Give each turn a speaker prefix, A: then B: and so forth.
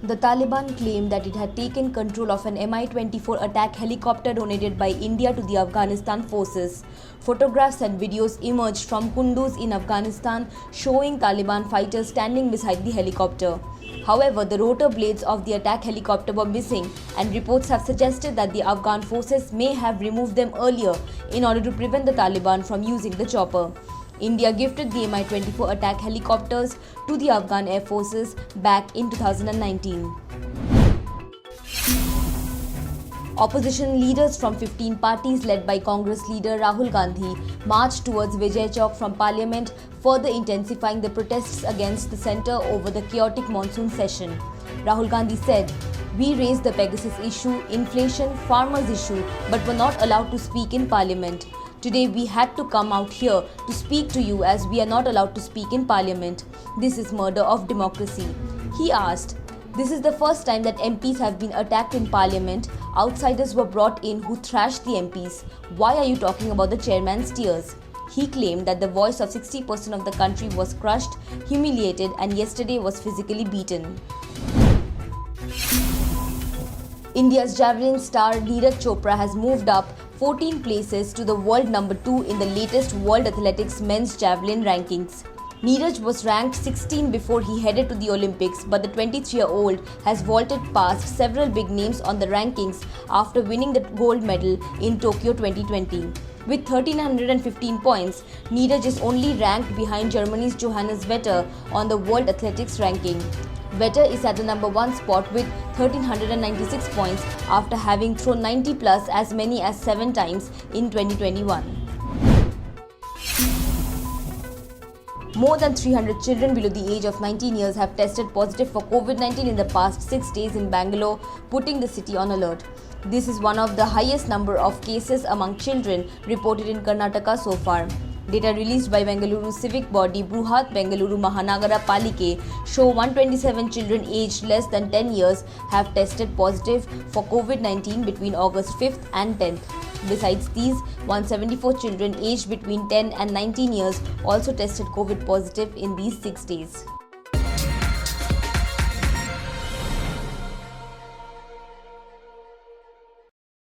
A: The Taliban claimed that it had taken control of an Mi-24 attack helicopter donated by India to the Afghanistan forces. Photographs and videos emerged from Kunduz in Afghanistan showing Taliban fighters standing beside the helicopter. However, the rotor blades of the attack helicopter were missing, and reports have suggested that the Afghan forces may have removed them earlier in order to prevent the Taliban from using the chopper. India gifted the Mi-24 attack helicopters to the Afghan Air Forces back in 2019. Opposition leaders from 15 parties led by Congress leader Rahul Gandhi marched towards Vijay Chowk from Parliament, further intensifying the protests against the centre over the chaotic monsoon session. Rahul Gandhi said, "We raised the Pegasus issue, inflation, farmers issue, but were not allowed to speak in Parliament. Today we had to come out here to speak to you as we are not allowed to speak in Parliament. This is murder of democracy." He asked, "This is the first time that MPs have been attacked in Parliament. Outsiders were brought in who thrashed the MPs. Why are you talking about the chairman's tears?" He claimed that the voice of 60% of the country was crushed, humiliated, and yesterday was physically beaten. India's javelin star Neeraj Chopra has moved up 14 places to the world number 2 in the latest World Athletics men's javelin rankings. Neeraj was ranked 16 before he headed to the Olympics, but the 23-year-old has vaulted past several big names on the rankings after winning the gold medal in Tokyo 2020. With 1,315 points, Neeraj is only ranked behind Germany's Johannes Vetter on the World Athletics ranking. Vetter is at the number 1 spot with 1,396 points after having thrown 90 plus as many as 7 times in 2021. More than 300 children below the age of 19 years have tested positive for COVID-19 in the past 6 days in Bangalore, putting the city on alert. This is one of the highest number of cases among children reported in Karnataka so far. Data released by Bengaluru civic body Bruhat Bengaluru Mahanagara Palike show 127 children aged less than 10 years have tested positive for COVID-19 between August 5th and 10th. Besides these, 174 children aged between 10 and 19 years also tested COVID positive in these 6 days.